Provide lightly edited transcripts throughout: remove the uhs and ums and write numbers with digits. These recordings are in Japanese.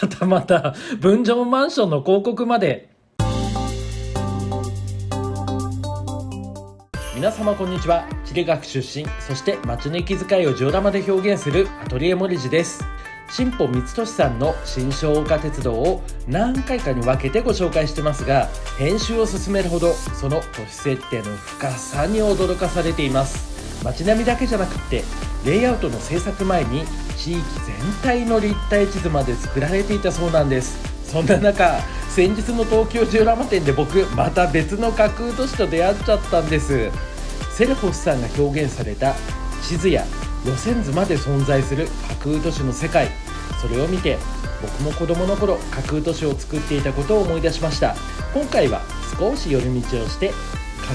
はたまた分譲マンションの広告まで。皆様こんにちは。地理学出身、そして街の息遣いをジオラマで表現するアトリエモリジです。新保光俊さんの新生岡鉄道を何回かに分けてご紹介してますが、編集を進めるほどその都市設定の深さに驚かされています。街並みだけじゃなくってレイアウトの制作前に地域全体の立体地図まで作られていたそうなんです。そんな中、先日の東京ジオラマ展で僕また別の架空都市と出会っちゃったんです。セルホスさんが表現された地図や路線図まで存在する架空都市の世界、それを見て僕も子供の頃架空都市を作っていたことを思い出しました。今回は少し寄り道をして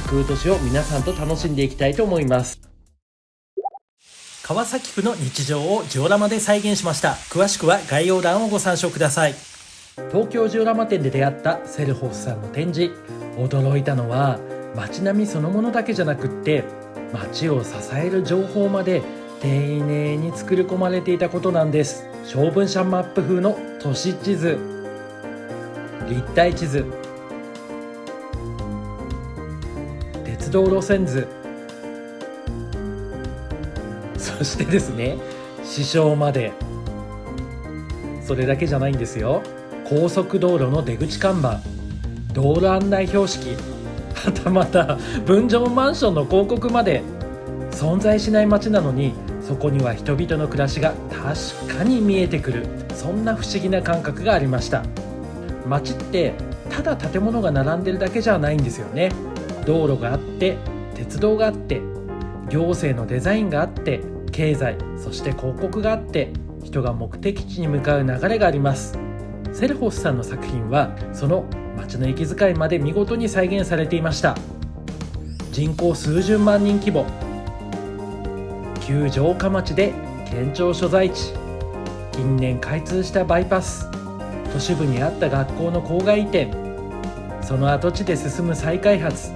架空都市を皆さんと楽しんでいきたいと思います。川崎府の日常をジオラマで再現しました。詳しくは概要欄をご参照ください。東京ジオラマ展で出会ったセルホスさんの展示、驚いたのは街並みそのものだけじゃなくって、街を支える情報まで丁寧に作り込まれていたことなんです。小文社マップ風の都市地図、立体地図、鉄道路線図、そしてですね、支障まで。それだけじゃないんですよ。高速道路の出口看板、道路案内標識、はたまた分譲マンションの広告まで。存在しない街なのにそこには人々の暮らしが確かに見えてくる、そんな不思議な感覚がありました。街ってただ建物が並んでるだけじゃないんですよね。道路があって、鉄道があって、行政のデザインがあって、経済、そして広告があって、人が目的地に向かう流れがあります。セルホスさんの作品はその街の息遣いまで見事に再現されていました。人口数十万人規模、旧城下町で県庁所在地、近年開通したバイパス、都市部にあった学校の校外移転、その跡地で進む再開発。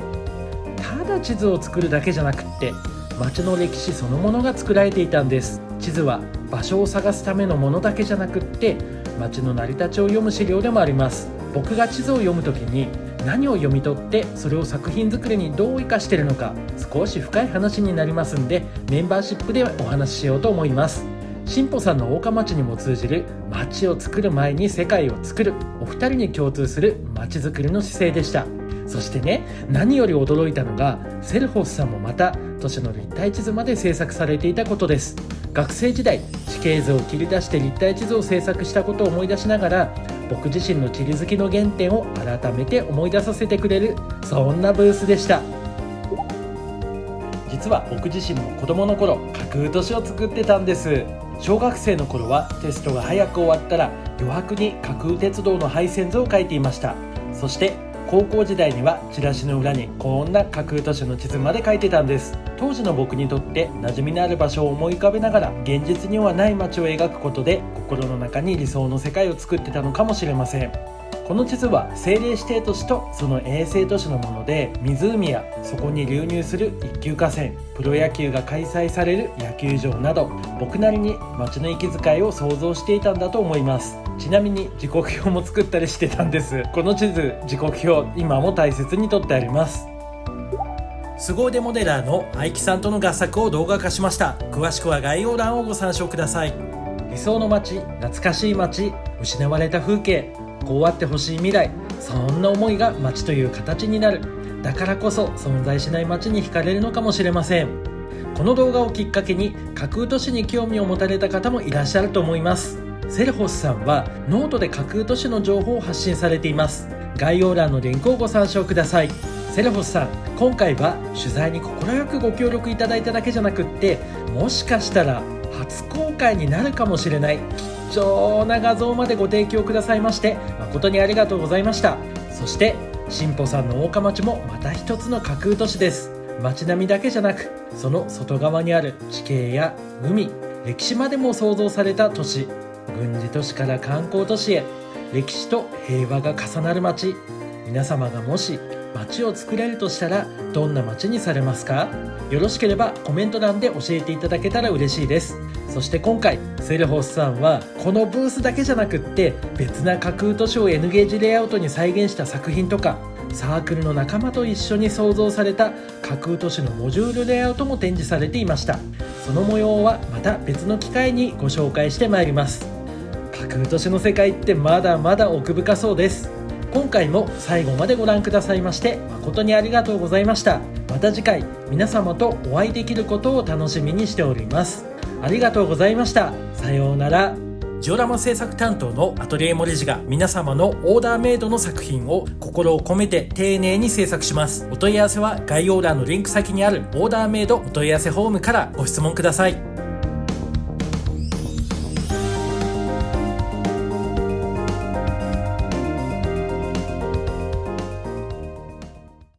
ただ地図を作るだけじゃなくって街の歴史そのものが作られていたんです。地図は場所を探すためのものだけじゃなくって街の成り立ちを読む資料でもあります。僕が地図を読むときに何を読み取ってそれを作品作りにどう生かしているのか、少し深い話になりますんで、メンバーシップでお話ししようと思います。新保さんの大川町にも通じる街を作る前に世界を作る、お二人に共通する街づくりの姿勢でした。そしてね、何より驚いたのがセルホスさんもまた都市の立体地図まで制作されていたことです。学生時代、地形図を切り出して立体地図を制作したことを思い出しながら、僕自身の地理好きの原点を改めて思い出させてくれる、そんなブースでした。実は僕自身も子供の頃架空都市を作ってたんです。小学生の頃はテストが早く終わったら余白に架空鉄道の廃線図を描いていました。そして高校時代にはチラシの裏にこんな架空都市の地図まで描いてたんです。当時の僕にとって馴染みのある場所を思い浮かべながら現実にはない街を描くことで心の中に理想の世界を作ってたのかもしれません。この地図は政令指定都市とその衛星都市のもので、湖やそこに流入する一級河川、プロ野球が開催される野球場など、僕なりに街の息遣いを想像していたんだと思います。ちなみに時刻表も作ったりしてたんです。この地図、時刻表、今も大切に取ってあります。凄腕モデラーの愛木さんとの合作を動画化しました。詳しくは概要欄をご参照ください。理想の街、懐かしい街、失われた風景、こうあってほしい未来、そんな思いが街という形になる。だからこそ存在しない街に惹かれるのかもしれません。この動画をきっかけに架空都市に興味を持たれた方もいらっしゃると思います。セルホスさんはノートで架空都市の情報を発信されています。概要欄のリンクをご参照ください。セルホスさん、今回は取材に快くご協力いただいただけじゃなくって、もしかしたら初公開になるかもしれない貴重な画像までご提供くださいまして誠にありがとうございました。そして新保さんの大川町もまた一つの架空都市です。街並みだけじゃなく、その外側にある地形や海、歴史までも想像された都市。軍事都市から観光都市へ、歴史と平和が重なる街。皆様がもし街を作れるとしたらどんな街にされますか？よろしければコメント欄で教えていただけたら嬉しいです。そして今回セルホスさんはこのブースだけじゃなくって別な架空都市を N ゲージレイアウトに再現した作品とか、サークルの仲間と一緒に創造された架空都市のモジュールレイアウトも展示されていました。その模様はまた別の機会にご紹介してまいります。架空都市の世界ってまだまだ奥深そうです。今回も最後までご覧くださいまして誠にありがとうございました。また次回皆様とお会いできることを楽しみにしております。ありがとうございました。さようなら。ジオラマ制作担当のアトリエモリジが皆様のオーダーメイドの作品を心を込めて丁寧に制作します。お問い合わせは概要欄のリンク先にあるオーダーメイドお問い合わせフォームからご質問ください。